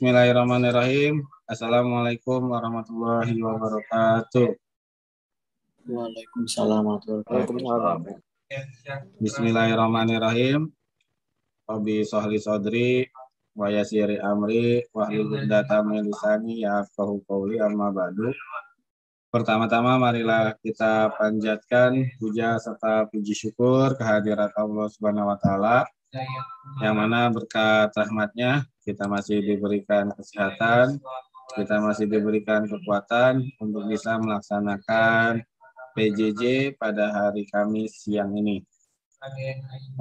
Bismillahirrahmanirrahim. Assalamualaikum warahmatullahi wabarakatuh. Waalaikumsalam warahmatullahi wabarakatuh. Bismillahirrahmanirrahim. Rabbi sholli sodri wa yassiri amri wahlul 'uqdatam min lisani yafqahu qawli, amma ba'du. Pertama-tama marilah kita panjatkan puja serta puji syukur kehadirat Allah Subhanahu wa taala, yang mana berkat rahmatnya kita masih diberikan kesehatan, kita masih diberikan kekuatan untuk bisa melaksanakan PJJ pada hari Kamis siang ini.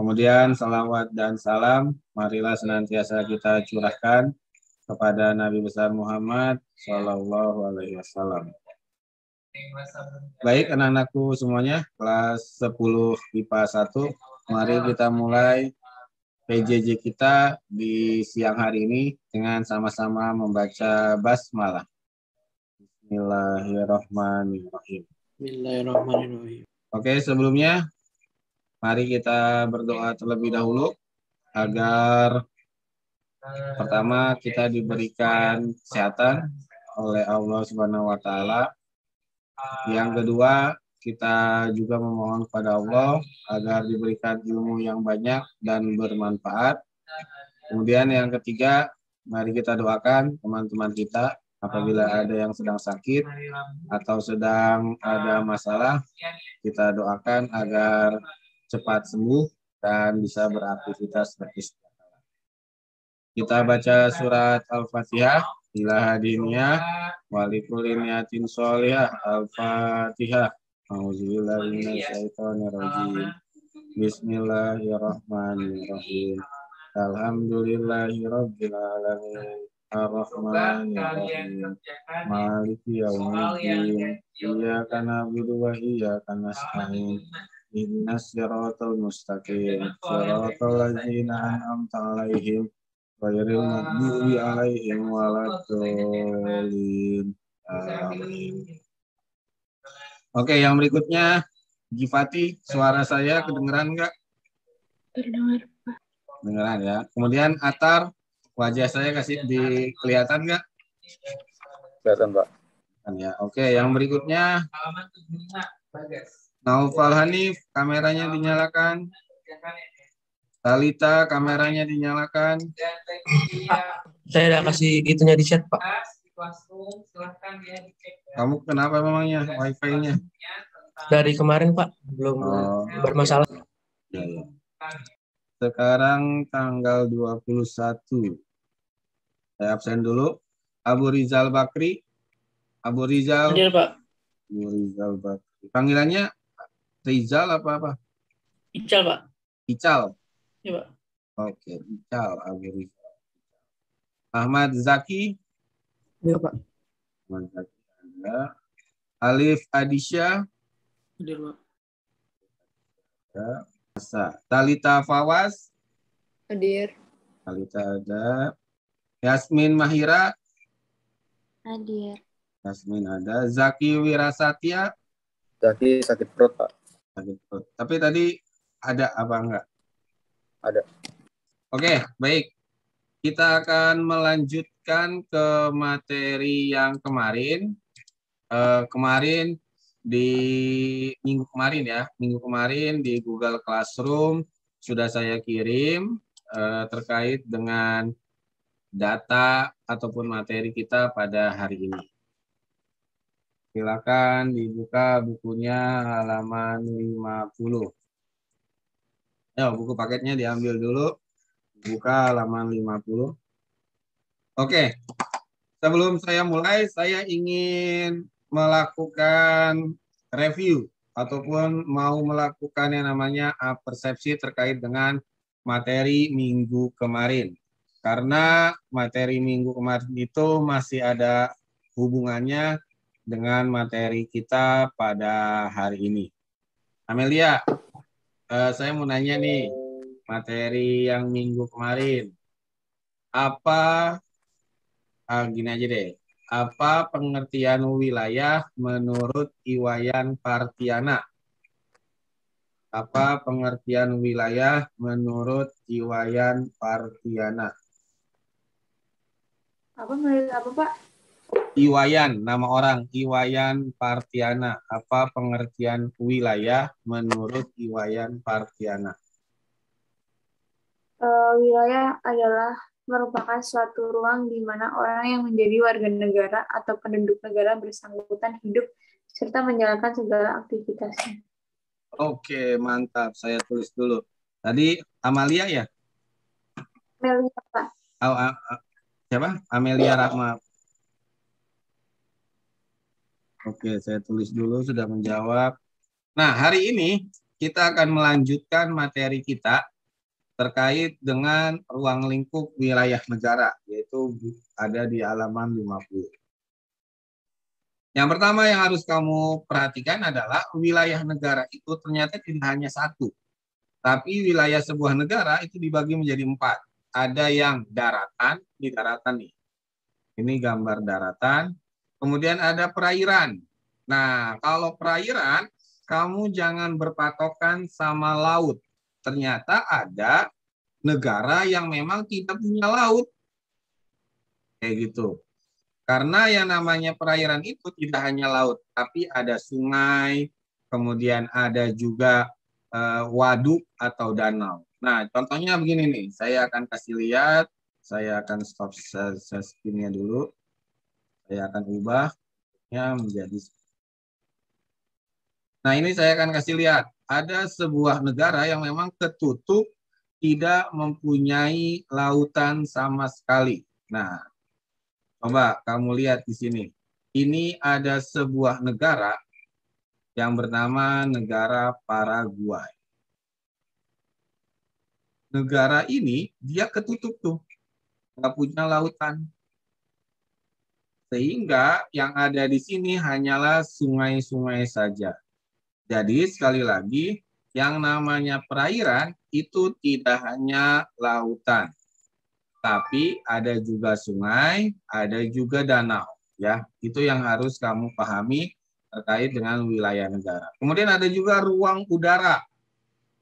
Kemudian salawat dan salam marilah senantiasa kita curahkan kepada Nabi besar Muhammad Shallallahu Alaihi Wasallam. Baik anak-anakku semuanya, kelas 10 IPA 1, mari kita mulai PJJ kita di siang hari ini dengan sama-sama membaca basmalah. Bismillahirrahmanirrahim. Bismillahirrahmanirrahim. Oke, sebelumnya mari kita berdoa terlebih dahulu agar pertama kita diberikan kesehatan oleh Allah Subhanahu wa taala. Yang kedua, kita juga memohon kepada Allah agar diberikan ilmu yang banyak dan bermanfaat. Kemudian yang ketiga, mari kita doakan teman-teman kita apabila ada yang sedang sakit atau sedang ada masalah, kita doakan agar cepat sembuh dan bisa beraktivitas seperti sedia. Kita baca surat Al-Fatihah. Ila hadiniyah walikulin yatin sholihah. Al-Fatihah. Auzubillahi minasyaitonirrajim. Bismillahirrahmanirrahim. Alhamdulillahirabbil alamin. Ar-Rahmanir-Rahim. Maliki yaumiddin. Iyyaka na'budu wa iyyaka nasta'in. Ihdinas siratal mustaqim. Siratal ladzina an'amta 'alaihim ghairil maghdubi 'alaihim waladdallin. Amin. Oke, yang berikutnya Gifati, suara saya kedengeran nggak? Terdengar. Kedengeran ya. Kemudian Atar, wajah saya kasih kelihatan nggak? Kelihatan, Pak. Ya, oke. Yang berikutnya Naufal Hanif, kameranya dinyalakan. Talita, kameranya dinyalakan. Saya udah kasih itunya di chat, Pak. Kamu kenapa memangnya wifi-nya? Dari kemarin, Pak. Belum bermasalah. Ya, ya. Sekarang tanggal 21. Saya absen dulu. Abu Rizal Bakri. Abu Rizal. Hadir, Pak. Abu Rizal Bakri. Panggilannya Rizal apa? Ical, Pak. Ical. Iya, Pak. Oke, Ical Abu Rizal. Ahmad Zaki. Iya, Pak. Ahmad Zaki ada. Alif Adisha. Hadir, Pak. Ada. Talita Fawaz. Hadir. Talita ada. Yasmin Mahira. Hadir. Yasmin ada. Zaki Wirasatya. Zaki sakit perut, Pak. Sakit perut. Tapi tadi ada apa enggak? Ada. Oke, baik. Kita akan melanjutkan ke materi yang kemarin. Kemarin di minggu kemarin di Google Classroom sudah saya kirim terkait dengan data ataupun materi kita pada hari ini. Silakan dibuka bukunya halaman 50. Buku paketnya diambil dulu. Buka halaman 50. Oke. Sebelum saya mulai, saya ingin melakukan review ataupun mau melakukan yang namanya persepsi terkait dengan materi minggu kemarin. Karena materi minggu kemarin itu masih ada hubungannya dengan materi kita pada hari ini. Amelia, saya mau nanya nih, materi yang minggu kemarin. Gini aja deh. Apa pengertian wilayah menurut Iwayan Partiana? Apa pengertian wilayah menurut Iwayan Partiana? Apa menurut apa, Pak? Iwayan, nama orang Iwayan Partiana. Apa pengertian wilayah menurut Iwayan Partiana? Wilayah adalah merupakan suatu ruang di mana orang yang menjadi warga negara atau penduduk negara bersangkutan hidup serta menjalankan segala aktivitasnya. Oke, mantap. Saya tulis dulu. Tadi Amalia ya? Amelia, Pak. Siapa? Amelia Rahma. Oke, saya tulis dulu sudah menjawab. Nah, hari ini kita akan melanjutkan materi kita terkait dengan ruang lingkup wilayah negara, yaitu ada di halaman 50. Yang pertama yang harus kamu perhatikan adalah wilayah negara itu ternyata tidak hanya satu, tapi wilayah sebuah negara itu dibagi menjadi 4. Ada yang daratan, di daratan nih. Ini gambar daratan. Kemudian ada perairan. Nah, kalau perairan, kamu jangan berpatokan sama laut. Ternyata ada negara yang memang tidak punya laut. Kayak gitu. Karena yang namanya perairan itu tidak hanya laut, tapi ada sungai, kemudian ada juga waduk atau danau. Nah, contohnya begini nih, saya akan kasih lihat, saya akan stop screen-nya dulu. Saya akan ubahnya menjadi. Nah, ini saya akan kasih lihat. Ada sebuah negara yang memang ketutup, tidak mempunyai lautan sama sekali. Nah, coba kamu lihat di sini. Ini ada sebuah negara yang bernama negara Paraguay. Negara ini dia ketutup tuh, nggak punya lautan. Sehingga yang ada di sini hanyalah sungai-sungai saja. Jadi sekali lagi, yang namanya perairan itu tidak hanya lautan, tapi ada juga sungai, ada juga danau. Ya, itu yang harus kamu pahami terkait dengan wilayah negara. Kemudian ada juga ruang udara.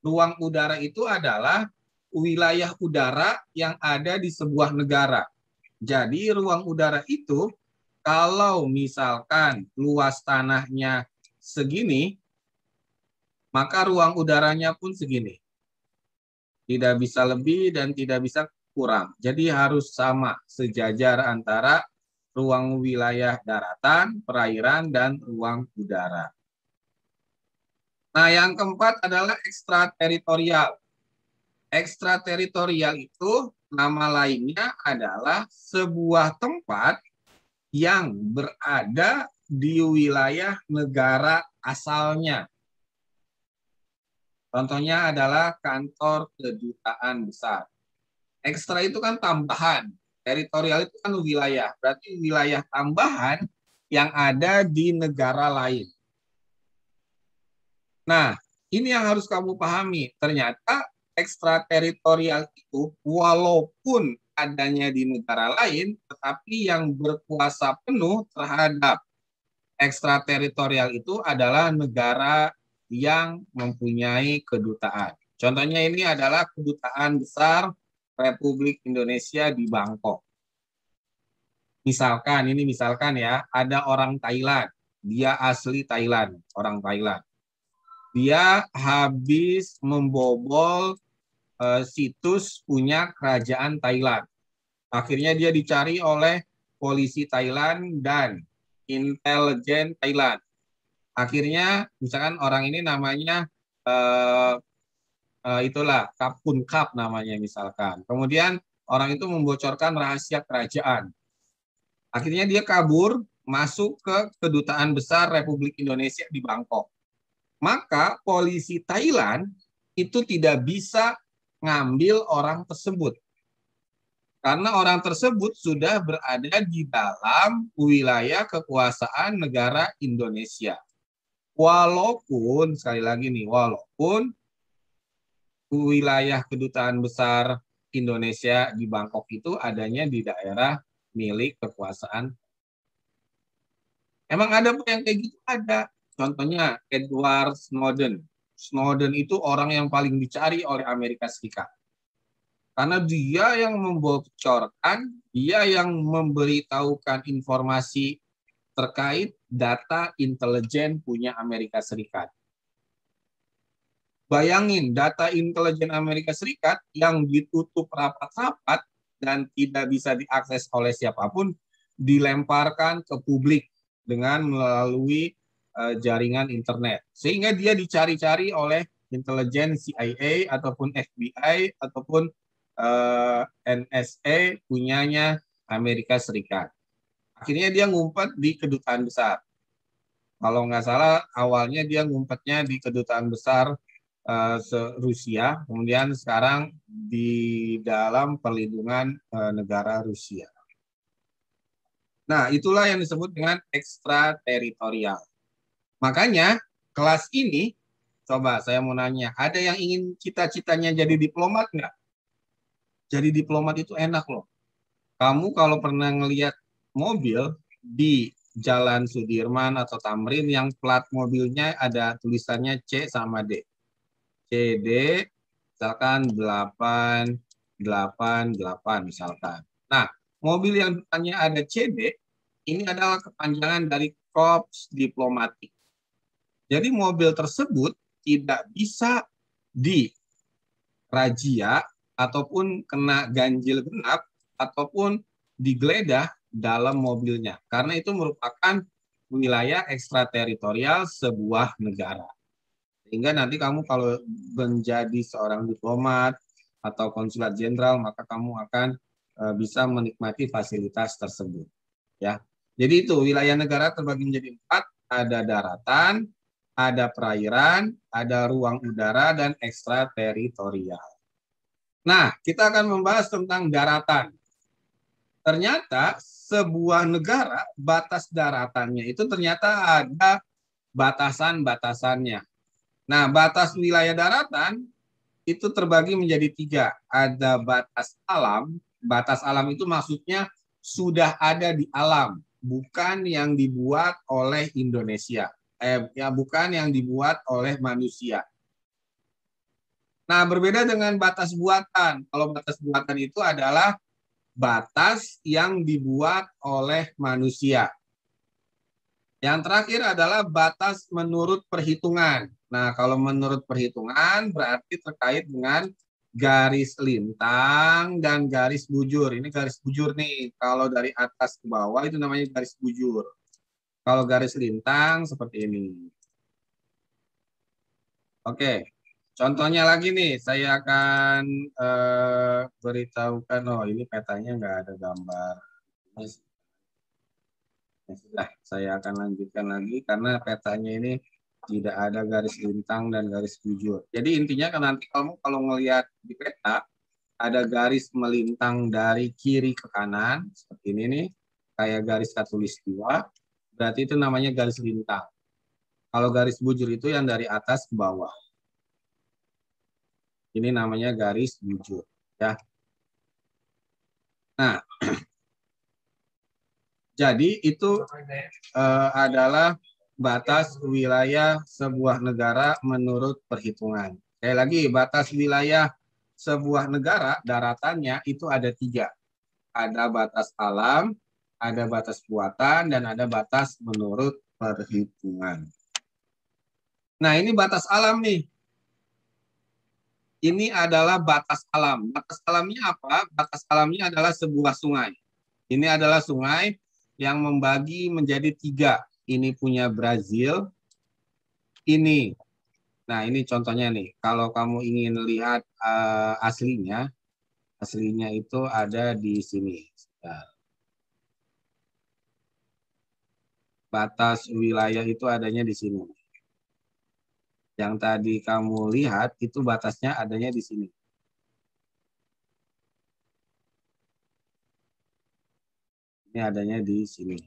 Ruang udara itu adalah wilayah udara yang ada di sebuah negara. Jadi ruang udara itu kalau misalkan luas tanahnya segini, maka ruang udaranya pun segini. Tidak bisa lebih dan tidak bisa kurang. Jadi harus sama, sejajar antara ruang wilayah daratan, perairan, dan ruang udara. Nah, yang keempat adalah ekstrateritorial. Ekstrateritorial itu nama lainnya adalah sebuah tempat yang berada di wilayah negara asalnya. Contohnya adalah kantor kedutaan besar. Ekstra itu kan tambahan, teritorial itu kan wilayah, berarti wilayah tambahan yang ada di negara lain. Nah, ini yang harus kamu pahami. Ternyata ekstrateritorial itu walaupun adanya di negara lain, tetapi yang berkuasa penuh terhadap ekstrateritorial itu adalah negara yang mempunyai kedutaan. Contohnya ini adalah kedutaan besar Republik Indonesia di Bangkok. Misalkan ya, ada orang Thailand, dia asli Thailand, orang Thailand. Dia habis membobol situs punya kerajaan Thailand. Akhirnya dia dicari oleh polisi Thailand dan intelijen Thailand. Akhirnya misalkan orang ini namanya itulah Kapun Kap namanya misalkan. Kemudian orang itu membocorkan rahasia kerajaan. Akhirnya dia kabur masuk ke kedutaan besar Republik Indonesia di Bangkok. Maka polisi Thailand itu tidak bisa ngambil orang tersebut. Karena orang tersebut sudah berada di dalam wilayah kekuasaan negara Indonesia. Walaupun, sekali lagi nih, walaupun wilayah kedutaan besar Indonesia di Bangkok itu adanya di daerah milik kekuasaan. Emang ada yang kayak gitu? Ada. Contohnya Edward Snowden. Snowden itu orang yang paling dicari oleh Amerika Serikat. Karena dia yang membocorkan, dia yang memberitahukan informasi terkait data intelijen punya Amerika Serikat. Bayangin, data intelijen Amerika Serikat yang ditutup rapat-rapat dan tidak bisa diakses oleh siapapun, dilemparkan ke publik dengan melalui jaringan internet. Sehingga dia dicari-cari oleh intelijen CIA ataupun FBI ataupun NSA punyanya Amerika Serikat. Akhirnya dia ngumpet di kedutaan besar. Kalau nggak salah awalnya dia ngumpetnya di kedutaan besar Rusia, kemudian sekarang di dalam perlindungan negara Rusia. Nah, itulah yang disebut dengan ekstrateritorial. Makanya kelas ini, coba saya mau nanya, ada yang ingin cita-citanya jadi diplomat nggak? Jadi diplomat itu enak loh. Kamu kalau pernah ngelihat mobil di Jalan Sudirman atau Tamrin yang plat mobilnya ada tulisannya C sama D. CD misalkan 888 misalkan. Nah, mobil yang depannya ada CD ini adalah kepanjangan dari Korps Diplomatik. Jadi mobil tersebut tidak bisa dirazia ataupun kena ganjil genap ataupun digeledah dalam mobilnya. Karena itu merupakan wilayah ekstrateritorial sebuah negara. Sehingga nanti kamu kalau menjadi seorang diplomat atau konsulat jenderal, maka kamu akan bisa menikmati fasilitas tersebut. Ya, jadi itu wilayah negara terbagi menjadi 4, ada daratan, ada perairan, ada ruang udara, dan ekstrateritorial. Nah, kita akan membahas tentang daratan. Ternyata sebuah negara, batas daratannya itu ternyata ada batasan-batasannya. Nah, batas wilayah daratan itu terbagi menjadi 3. Ada batas alam. Batas alam itu maksudnya sudah ada di alam, bukan yang dibuat oleh Indonesia. Bukan yang dibuat oleh manusia. Nah, berbeda dengan batas buatan. Kalau batas buatan itu adalah batas yang dibuat oleh manusia. Yang terakhir adalah batas menurut perhitungan. Nah, kalau menurut perhitungan berarti terkait dengan garis lintang dan garis bujur. Ini garis bujur nih. Kalau dari atas ke bawah itu namanya garis bujur. Kalau garis lintang seperti ini. Oke. Contohnya lagi nih, saya akan beritahukan, ini petanya nggak ada gambar. Sudah, saya akan lanjutkan lagi karena petanya ini tidak ada garis lintang dan garis bujur. Jadi intinya kan nanti kamu kalau ngelihat di peta, ada garis melintang dari kiri ke kanan, seperti ini nih, kayak garis khatulistiwa, berarti itu namanya garis lintang. Kalau garis bujur itu yang dari atas ke bawah. Ini namanya garis bujur, ya. Nah, jadi itu adalah batas wilayah sebuah negara menurut perhitungan. Sekali lagi, batas wilayah sebuah negara, daratannya itu ada 3. Ada batas alam, ada batas buatan, dan ada batas menurut perhitungan. Nah, ini batas alam nih. Ini adalah batas alam. Batas alamnya apa? Batas alamnya adalah sebuah sungai. Ini adalah sungai yang membagi menjadi 3. Ini punya Brazil. Ini. Nah, ini contohnya nih. Kalau kamu ingin lihat aslinya itu ada di sini. Batas wilayah itu adanya di sini. Yang tadi kamu lihat itu batasnya adanya di sini. Ini adanya di sini.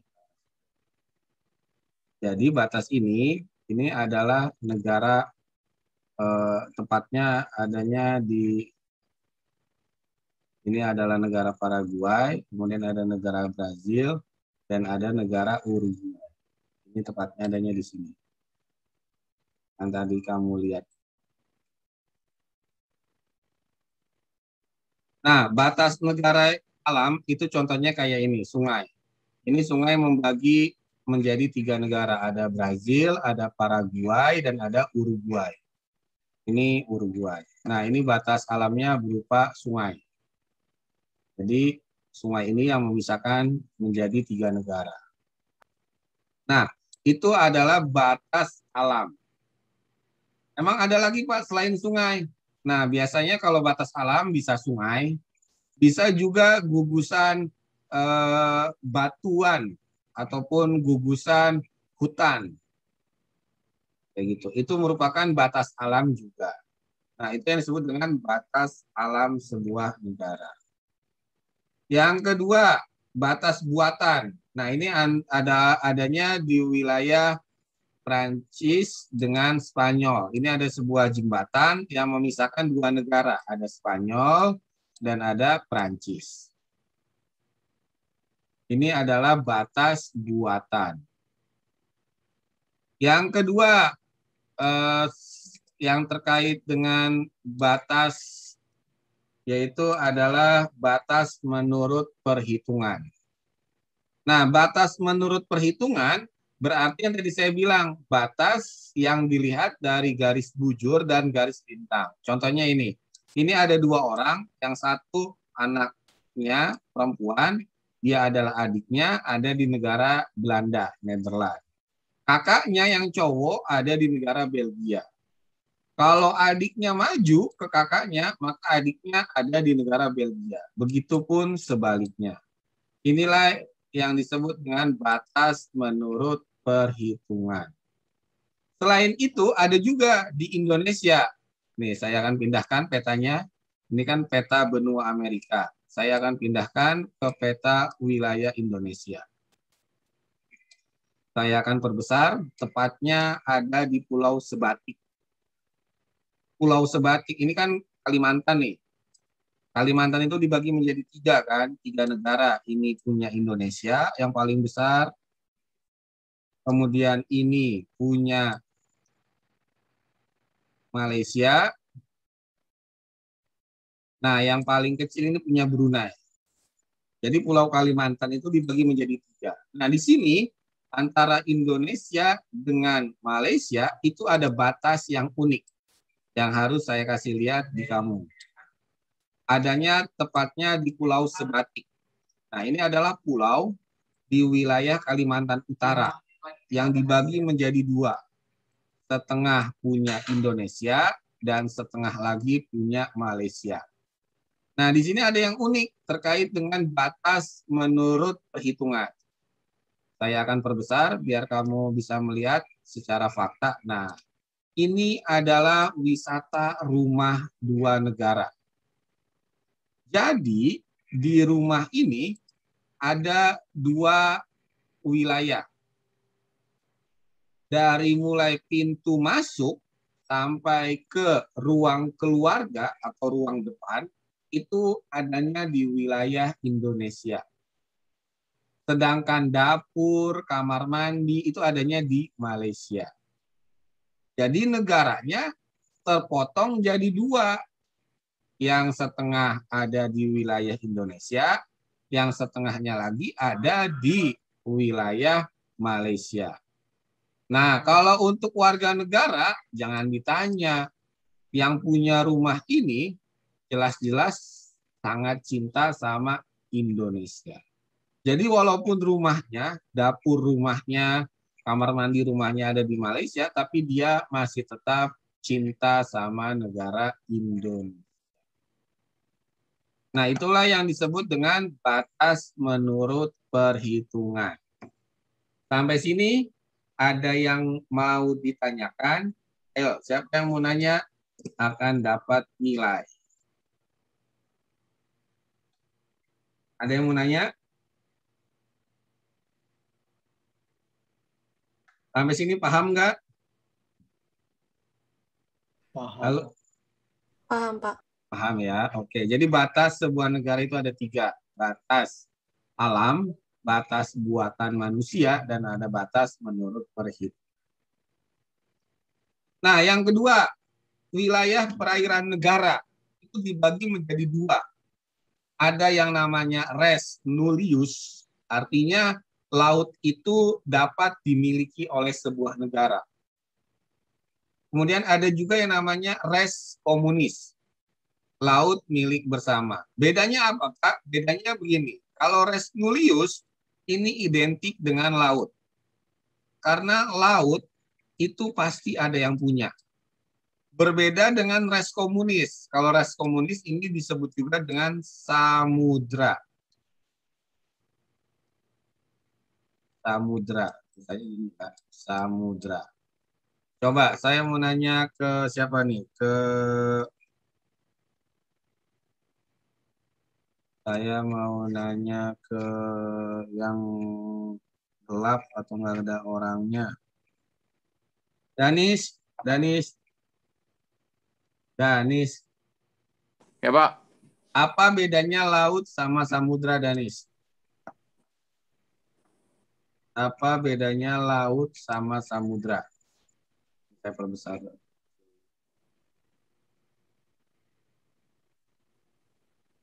Jadi batas ini adalah negara, tepatnya adanya di, ini adalah negara Paraguay, kemudian ada negara Brazil, dan ada negara Uruguay. Ini tepatnya adanya di sini. Yang tadi kamu lihat. Nah, batas negara alam itu contohnya kayak ini, sungai. Ini sungai membagi menjadi 3 negara. Ada Brazil, ada Paraguay, dan ada Uruguay. Ini Uruguay. Nah, ini batas alamnya berupa sungai. Jadi, sungai ini yang memisahkan menjadi 3 negara. Nah, itu adalah batas alam. Emang ada lagi, Pak, selain sungai? Nah, biasanya kalau batas alam bisa sungai, bisa juga gugusan batuan ataupun gugusan hutan. Kayak gitu. Itu merupakan batas alam juga. Nah, itu yang disebut dengan batas alam sebuah negara. Yang kedua, batas buatan. Nah, ini adanya di wilayah Prancis dengan Spanyol. Ini ada sebuah jembatan yang memisahkan 2 negara. Ada Spanyol dan ada Prancis. Ini adalah batas buatan. Yang kedua, yang terkait dengan batas, yaitu adalah batas menurut perhitungan. Nah, batas menurut perhitungan berarti yang tadi saya bilang, batas yang dilihat dari garis bujur dan garis lintang. Contohnya ini ada 2 orang, yang satu anaknya perempuan, dia adalah adiknya, ada di negara Belanda, Nederland. Kakaknya yang cowok ada di negara Belgia. Kalau adiknya maju ke kakaknya, maka adiknya ada di negara Belgia. Begitupun sebaliknya. Inilah yang disebut dengan batas menurut perhitungan. Selain itu, ada juga di Indonesia. Nih, saya akan pindahkan petanya. Ini kan peta benua Amerika. Saya akan pindahkan ke peta wilayah Indonesia. Saya akan perbesar, tepatnya ada di Pulau Sebatik. Pulau Sebatik ini kan Kalimantan nih. Kalimantan itu dibagi menjadi 3 kan, 3 negara. Ini punya Indonesia yang paling besar. Kemudian ini punya Malaysia. Nah, yang paling kecil ini punya Brunei. Jadi Pulau Kalimantan itu dibagi menjadi 3. Nah, di sini antara Indonesia dengan Malaysia itu ada batas yang unik yang harus saya kasih lihat di kamu. Adanya tepatnya di Pulau Sebatik. Nah, ini adalah pulau di wilayah Kalimantan Utara yang dibagi menjadi 2. Setengah punya Indonesia dan setengah lagi punya Malaysia. Nah, di sini ada yang unik terkait dengan batas menurut perhitungan. Saya akan perbesar biar kamu bisa melihat secara fakta. Nah, ini adalah wisata rumah 2 negara. Jadi, di rumah ini ada 2 wilayah. Dari mulai pintu masuk sampai ke ruang keluarga atau ruang depan, itu adanya di wilayah Indonesia. Sedangkan dapur, kamar mandi itu adanya di Malaysia. Jadi negaranya terpotong jadi 2. Yang setengah ada di wilayah Indonesia, yang setengahnya lagi ada di wilayah Malaysia. Nah, kalau untuk warga negara, jangan ditanya. Yang punya rumah ini jelas-jelas sangat cinta sama Indonesia. Jadi walaupun rumahnya, dapur rumahnya, kamar mandi rumahnya ada di Malaysia, tapi dia masih tetap cinta sama negara Indonesia. Nah, itulah yang disebut dengan batas menurut perhitungan. Sampai sini ada yang mau ditanyakan? Ayo, siapa yang mau nanya akan dapat nilai. Ada yang mau nanya? Sampai sini paham nggak? Paham. Halo? Paham, Pak. Paham ya? Oke, jadi batas sebuah negara itu ada 3. Batas alam, batas buatan manusia, dan ada batas menurut perhitungan. Nah, yang kedua, wilayah perairan negara itu dibagi menjadi 2. ada yang namanya res nullius, artinya laut itu dapat dimiliki oleh sebuah negara. Kemudian ada juga yang namanya res communis, laut milik bersama. Bedanya apa, Kak? Bedanya begini, kalau res nullius ini identik dengan laut. Karena laut itu pasti ada yang punya. Berbeda dengan res komunis. Kalau res komunis ini disebut juga dengan samudra. Samudra. Misalnya ini Kak, samudra. Coba saya mau nanya ke siapa nih? Saya mau nanya ke yang gelap atau nggak ada orangnya. Danis. Ya, Pak. Apa bedanya laut sama samudra, Danis? Apa bedanya laut sama samudra? Saya perbesar.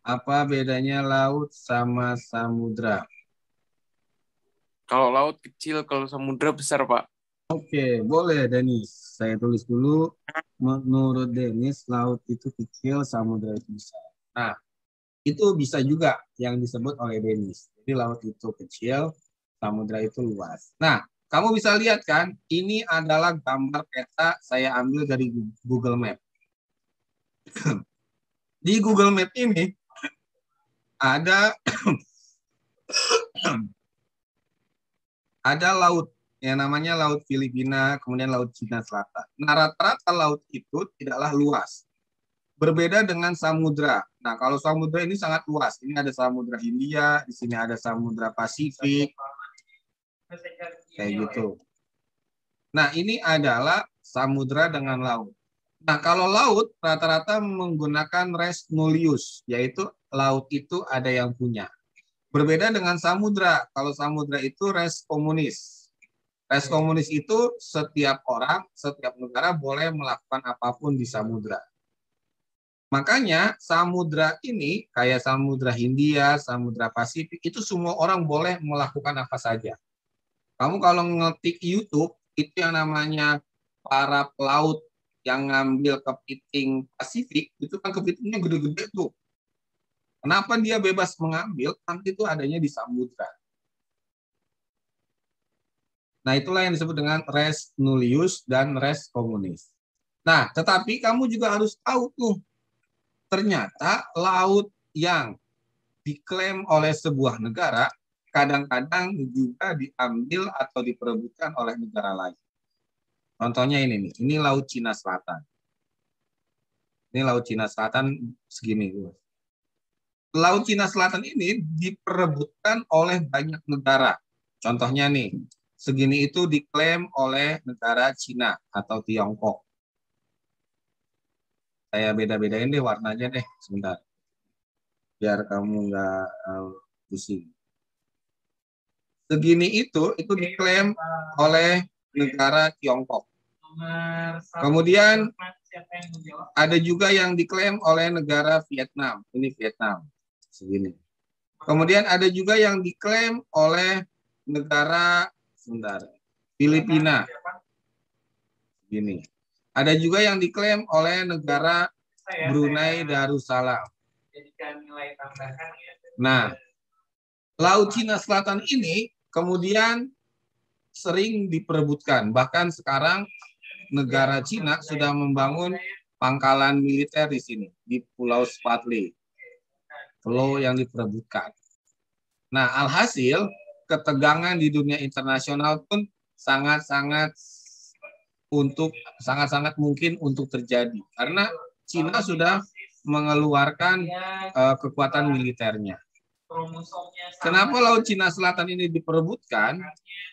Apa bedanya laut sama samudra? Kalau laut kecil, kalau samudra besar, Pak. Oke, boleh Denis. Saya tulis dulu. Menurut Denis, laut itu kecil, samudra itu besar. Nah, itu bisa juga yang disebut oleh Denis. Jadi laut itu kecil, samudra itu luas. Nah, kamu bisa lihat kan, ini adalah gambar peta saya ambil dari Google Map. Di Google Map ini ada ada laut yang namanya Laut Filipina, kemudian Laut Cina Selatan. Nah, rata-rata laut itu tidaklah luas. Berbeda dengan samudra. Nah, kalau samudra ini sangat luas. Ini ada samudra Hindia, di sini ada samudra Pasifik. Kayak gitu. Nah, ini adalah samudra dengan laut. Nah, kalau laut rata-rata menggunakan res nullius, yaitu laut itu ada yang punya. Berbeda dengan samudra. Kalau samudra itu res communis. Res komunis itu setiap orang, setiap negara boleh melakukan apapun di samudra. Makanya samudra ini, kayak samudra Hindia, samudra Pasifik, itu semua orang boleh melakukan apa saja. Kamu kalau ngetik YouTube, itu yang namanya para pelaut yang ngambil kepiting Pasifik, itu kan kepitingnya gede-gede tuh. Kenapa dia bebas mengambil? Karena itu adanya di samudra. Nah, itulah yang disebut dengan res nullius dan res communis. Nah, tetapi kamu juga harus tahu tuh, ternyata laut yang diklaim oleh sebuah negara kadang-kadang juga diambil atau diperebutkan oleh negara lain. Contohnya ini nih, ini Laut Cina Selatan. Ini Laut Cina Selatan segini. Laut Cina Selatan ini diperebutkan oleh banyak negara. Contohnya nih, segini itu diklaim oleh negara Cina atau Tiongkok. Saya beda-bedain deh warnanya deh, sebentar. Biar kamu nggak pusing. Segini itu diklaim oleh negara Tiongkok. Kemudian ada juga yang diklaim oleh negara Vietnam. Ini Vietnam, segini. Kemudian ada juga yang diklaim oleh negara Filipina. Gini. Ada juga yang diklaim oleh negara Brunei Darussalam. Nah, Laut Cina Selatan ini kemudian sering diperebutkan. Bahkan sekarang negara Cina sudah membangun pangkalan militer di sini, di Pulau Spratly. Pulau yang diperebutkan. Nah, alhasil ketegangan di dunia internasional pun sangat-sangat mungkin untuk terjadi karena Cina sudah mengeluarkan kekuatan militernya. Kenapa Laut Cina Selatan ini diperebutkan?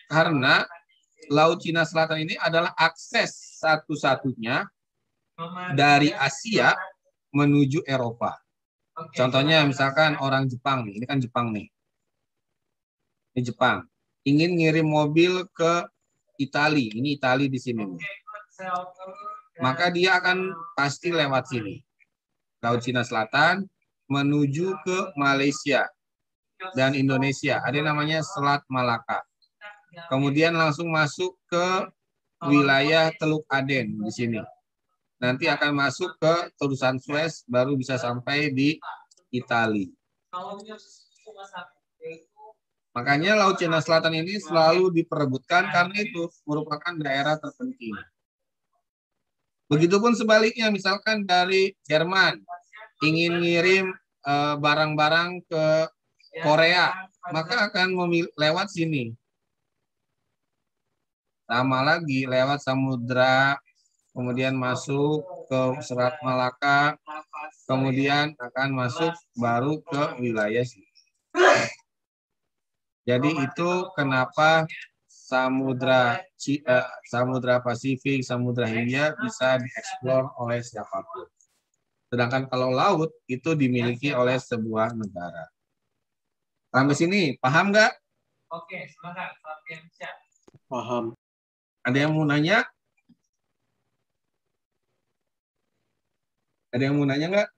Karena Laut Cina Selatan ini adalah akses satu-satunya dari Asia menuju Eropa. Contohnya misalkan orang Jepang nih, ini kan Jepang nih. Ini Jepang, ingin ngirim mobil ke Itali, ini Itali di sini nih. Maka dia akan pasti lewat sini. Laut Cina Selatan, menuju ke Malaysia dan Indonesia. Ada yang namanya Selat Malaka. Kemudian langsung masuk ke wilayah Teluk Aden di sini. Nanti akan masuk ke terusan Suez, baru bisa sampai di Italia. Makanya Laut Cina Selatan ini selalu diperebutkan karena itu merupakan daerah terpenting. Begitupun sebaliknya, misalkan dari Jerman ingin ngirim barang-barang ke Korea, maka akan lewat sini. Sama lagi, lewat samudra, kemudian masuk ke Selat Malaka, kemudian akan masuk baru ke wilayah sini. Jadi itu kenapa Samudra Pasifik, Samudra Hindia bisa dieksplor oleh siapapun. Sedangkan kalau laut itu dimiliki oleh sebuah negara. Sampai sini, paham nggak? Oke, semangat. Paham. Ada yang mau nanya? Ada yang mau nanya nggak?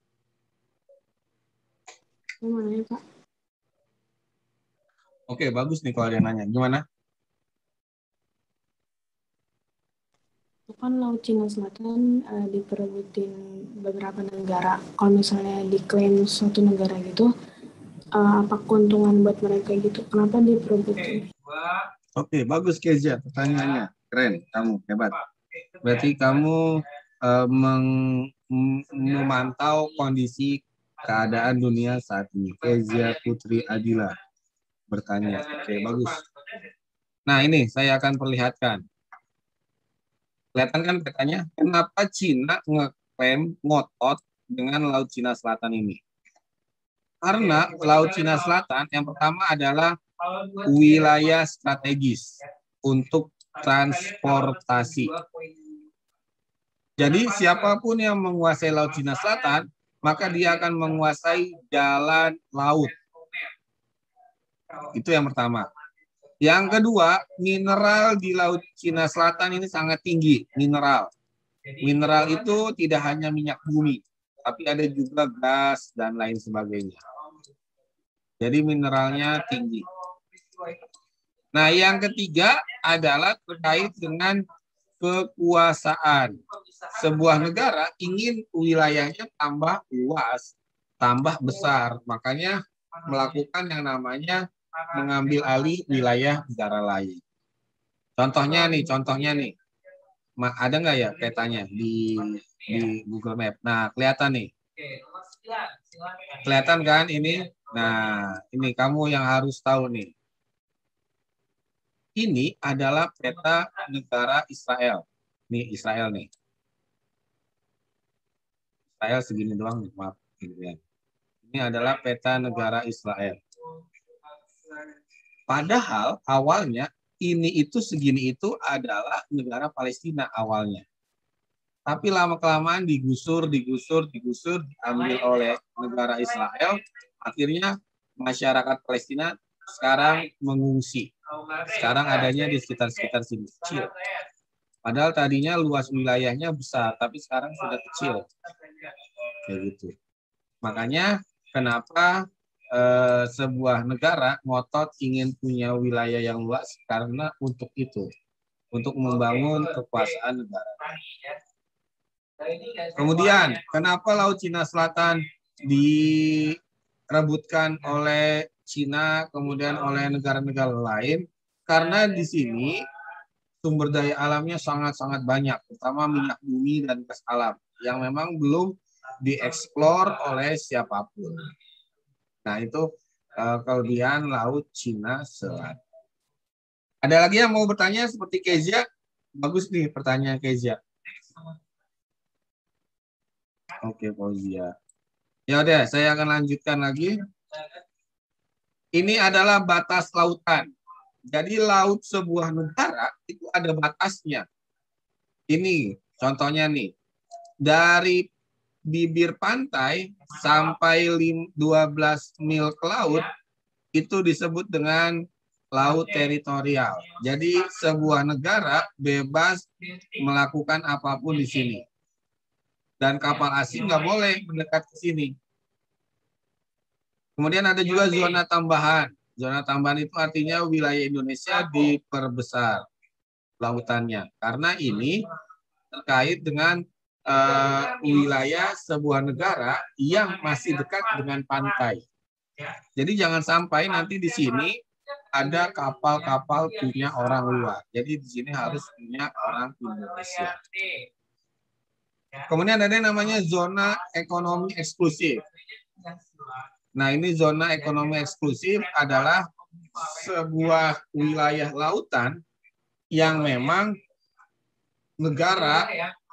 Mau nanya, Pak? Oke, bagus nih kalau ada yang nanya. Gimana? Itu kan Laut Cina Selatan diperebutin beberapa negara. Kalau misalnya diklaim suatu negara gitu, apa keuntungan buat mereka gitu? Kenapa diperebutin? Oke, bagus Kezia pertanyaannya. Keren, kamu hebat. Berarti kamu memantau kondisi keadaan dunia saat ini. Kezia Putri Adila bertanya. Oke, bagus. Nah, ini saya akan perlihatkan. Kelihatan kan petanya? Kenapa Cina ngeklaim ngotot dengan Laut Cina Selatan ini? Karena Laut Cina Selatan yang pertama adalah wilayah strategis untuk transportasi. Jadi siapapun yang menguasai Laut Cina Selatan, maka dia akan menguasai jalan laut. Itu yang pertama. Yang kedua, mineral di Laut Cina Selatan ini sangat tinggi, mineral. Mineral itu tidak hanya minyak bumi, tapi ada juga gas dan lain sebagainya. Jadi mineralnya tinggi. Nah, yang ketiga adalah terkait dengan kekuasaan. Sebuah negara ingin wilayahnya tambah luas, tambah besar. Makanya melakukan yang namanya mengambil alih wilayah negara lain. Contohnya nih. Ada nggak ya petanya di Google Map? Nah, kelihatan nih. Kelihatan kan ini? Nah, ini kamu yang harus tahu nih. Ini adalah peta negara Israel. Nih Israel nih. Israel segini doang, maaf. Ini adalah peta negara Israel. Padahal awalnya ini itu segini itu adalah negara Palestina awalnya. Tapi lama-kelamaan digusur, diambil oleh negara Israel. Akhirnya masyarakat Palestina sekarang mengungsi. Sekarang adanya di sekitar sini, kecil. Padahal tadinya luas wilayahnya besar, tapi sekarang sudah kecil. Kayak gitu. Makanya kenapa sebuah negara ngotot ingin punya wilayah yang luas karena untuk itu, untuk membangun kekuasaan negara. Kemudian, kenapa Laut Cina Selatan direbutkan oleh Cina, kemudian oleh negara-negara lain? Karena di sini sumber daya alamnya sangat-sangat banyak, terutama minyak bumi dan gas alam, yang memang belum dieksplor oleh siapapun. Nah, itu kelebihan Laut Cina Selatan. Ada lagi yang mau bertanya seperti Kezia? Bagus nih pertanyaan Kezia. Oke, Fauzia. Ya udah, saya akan lanjutkan lagi. Ini adalah batas lautan. Jadi laut sebuah negara itu ada batasnya. Ini contohnya nih. Dari bibir pantai sampai 12 mil ke laut itu disebut dengan laut teritorial. Jadi sebuah negara bebas melakukan apapun di sini. Dan kapal asing nggak boleh mendekat ke sini. Kemudian ada juga zona tambahan. Zona tambahan itu artinya wilayah Indonesia diperbesar lautannya. Karena ini terkait dengan wilayah sebuah negara yang masih dekat dengan pantai. Jadi jangan sampai nanti di sini ada kapal-kapal punya orang luar. Jadi di sini harus punya orang Indonesia. Kemudian ada yang namanya zona ekonomi eksklusif. Nah, ini zona ekonomi eksklusif adalah sebuah wilayah lautan yang memang negara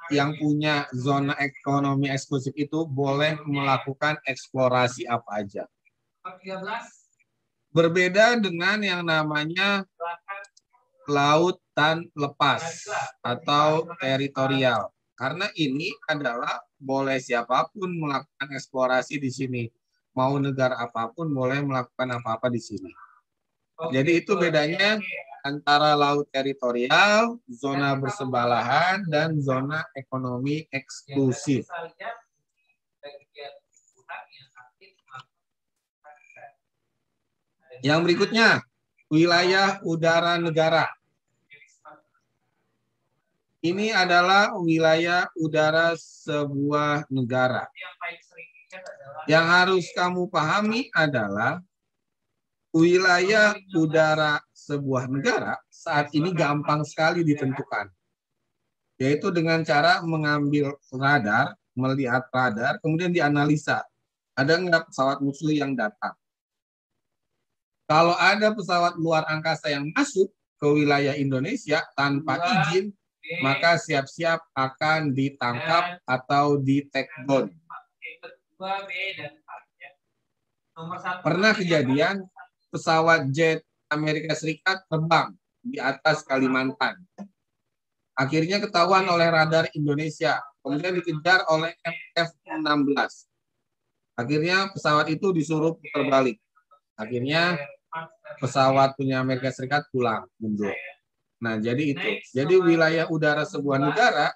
yang punya zona ekonomi eksklusif itu boleh melakukan eksplorasi apa aja. Berbeda dengan yang namanya lautan lepas atau teritorial. Karena ini adalah boleh siapapun melakukan eksplorasi di sini. Mau negara apapun boleh melakukan apa-apa di sini. Jadi itu bedanya antara laut teritorial, zona bersebelahan, dan zona ekonomi eksklusif. Yang berikutnya, wilayah udara negara. Ini adalah wilayah udara sebuah negara. Yang harus kamu pahami adalah wilayah udara sebuah negara saat ini gampang sekali ditentukan. Yaitu dengan cara mengambil radar, melihat radar, kemudian dianalisa. Ada nggak pesawat musuh yang datang? Kalau ada pesawat luar angkasa yang masuk ke wilayah Indonesia tanpa izin, maka siap-siap akan ditangkap atau di-take down. Pernah kejadian pesawat jet Amerika Serikat terbang di atas Kalimantan. Akhirnya ketahuan oleh radar Indonesia, kemudian dikejar oleh F-16. Akhirnya pesawat itu disuruh putar balik. Akhirnya pesawat punya Amerika Serikat pulang mundur. Nah, jadi itu. Jadi wilayah udara sebuah negara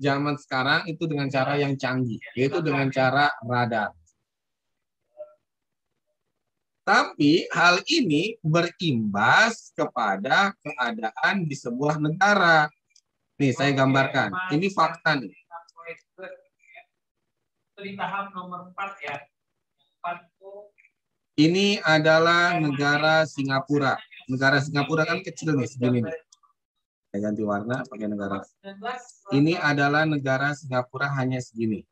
zaman sekarang itu dengan cara yang canggih, yaitu dengan cara radar. Tapi hal ini berimbas kepada keadaan di sebuah negara. Nih, saya gambarkan. Ini fakta nih. Ini adalah negara Singapura. Negara Singapura kan kecil nih, segini nih. Saya ganti warna pakai negara. Ini adalah negara Singapura hanya segini.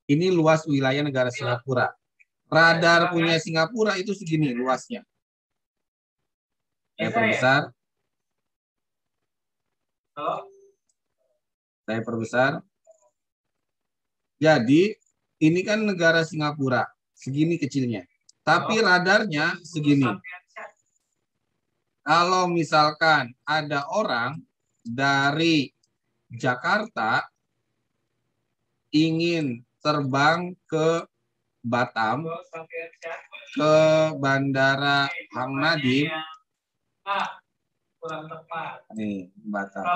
Ini luas wilayah negara Singapura. Radar punya Singapura itu segini luasnya. Saya perbesar. Saya perbesar. Jadi ini kan negara Singapura, segini kecilnya. Tapi radarnya segini. Kalau misalkan ada orang dari Jakarta ingin terbang ke Batam, ke Bandara Hang Nadiem, nih Batam,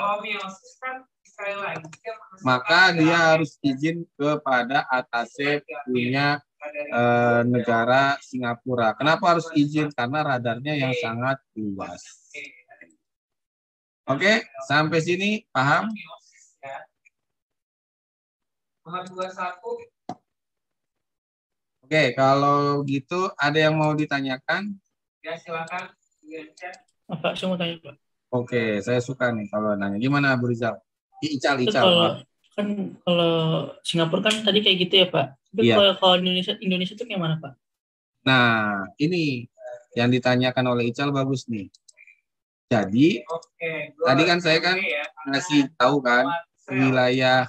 maka dia harus izin kepada atase punya negara Singapura. Kenapa harus izin? Karena radarnya yang sangat luas. Oke, sampai sini paham? Oke, kalau gitu ada yang mau ditanyakan? Ya, silakan. Pak, saya mau tanya, Pak. Oke, saya suka nih kalau nanya. Gimana, Bu Rizal? Ical. Kalau Singapura kan tadi kayak gitu ya, Pak. Tapi Iya. kalau Indonesia itu kayak mana, Pak? Nah, ini yang ditanyakan oleh Ical bagus nih. Jadi, tadi kan saya kan ngasih tahu kan wilayah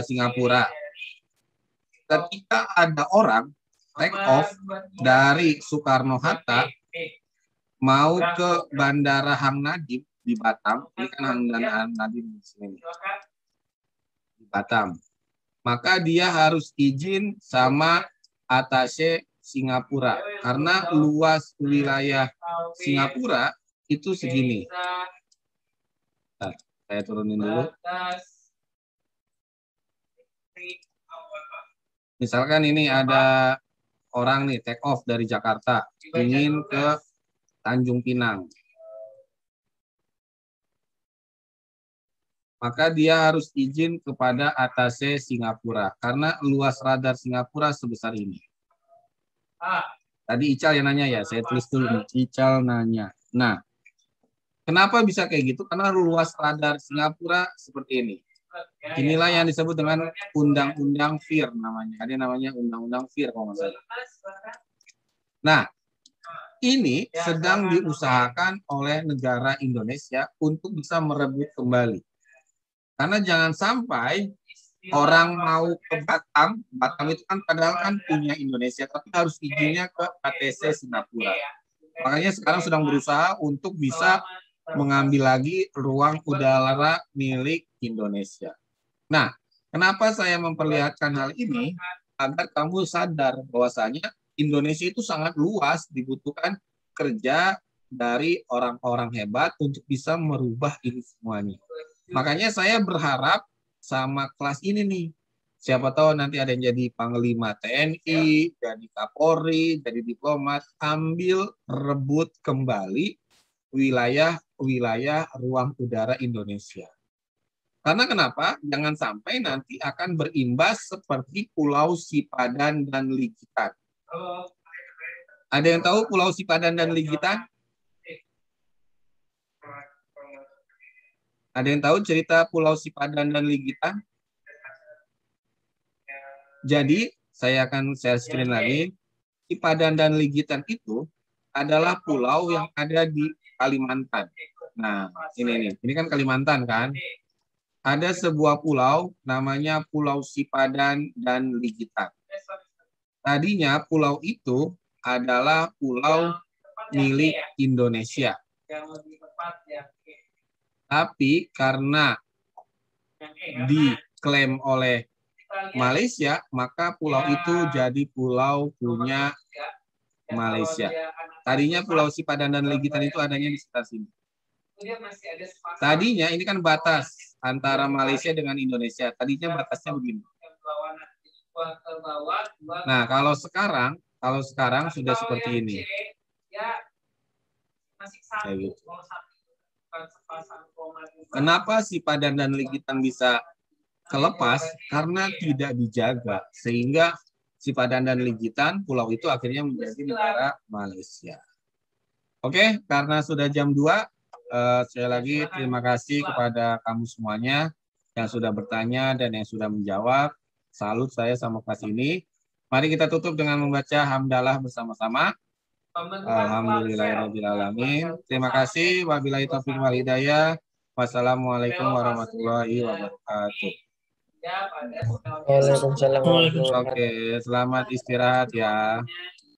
Singapura. Ketika ada orang take off dari Soekarno-Hatta mau ke Bandara Hang Nadiem di Batam, ini kan Hang Nadiem di sini di Batam, maka dia harus izin sama atase Singapura karena luas wilayah Singapura itu segini. Nah, saya turunin dulu. Misalkan ini ada orang nih take off dari Jakarta, ingin ke Tanjung Pinang. Maka dia harus izin kepada atase Singapura karena luas radar Singapura sebesar ini. Tadi Ical yang nanya ya, saya tulis dulu. Ical nanya. Nah, kenapa bisa kayak gitu? Karena luas radar Singapura seperti ini. Inilah yang disebut dengan Undang-Undang FIR namanya. Ada namanya Undang-Undang FIR kalau nggak salah. Nah, ini sedang diusahakan oleh negara Indonesia untuk bisa merebut kembali. Karena jangan sampai orang mau ke Batam, Batam itu kan padahal kan punya Indonesia, tapi harus izinnya ke ATC Singapura. Makanya sekarang sedang berusaha untuk bisa mengambil lagi ruang udara milik Indonesia. Nah, kenapa saya memperlihatkan hal ini? Agar kamu sadar bahwasanya Indonesia itu sangat luas, dibutuhkan kerja dari orang-orang hebat untuk bisa merubah ini semuanya. Makanya saya berharap sama kelas ini nih. Siapa tahu nanti ada yang jadi Panglima TNI, jadi Kapolri, jadi diplomat, ambil rebut kembali wilayah ruang udara Indonesia. Karena kenapa? Jangan sampai nanti akan berimbas seperti Pulau Sipadan dan Ligitan. Ada yang tahu Pulau Sipadan dan Ligitan? Ada yang tahu cerita Pulau Sipadan dan Ligitan? Jadi, saya akan share screen lagi. Sipadan dan Ligitan itu adalah pulau yang ada di Kalimantan. Nah, ini nih. Ini kan Kalimantan kan? Ada sebuah pulau namanya Pulau Sipadan dan Ligitan. Tadinya pulau itu adalah pulau milik Indonesia. Tapi karena diklaim oleh Malaysia, maka pulau itu jadi pulau punya Malaysia. Tadinya Pulau Sipadan dan Ligitan itu adanya di sekitar sini. Tadinya ini kan batas antara Malaysia dengan Indonesia. Tadinya batasnya begini. Nah, kalau sekarang sudah seperti ini. Kayak gitu. Kenapa Sipadan dan Ligitan bisa kelepas? Karena tidak dijaga. Sehingga Sipadan dan Ligitan, pulau itu akhirnya menjadi negara Malaysia. Oke, karena sudah jam 2, sekali lagi terima kasih kepada kamu semuanya yang sudah bertanya dan yang sudah menjawab. Salut saya sama kelas ini. Mari kita tutup dengan membaca hamdalah bersama-sama. Alhamdulillahirrahmanirrahim. Terima kasih. Wabillahi taufiq wal hidayah. Wassalamualaikum warahmatullahi wabarakatuh. Waalaikumsalam. Oke, selamat istirahat ya.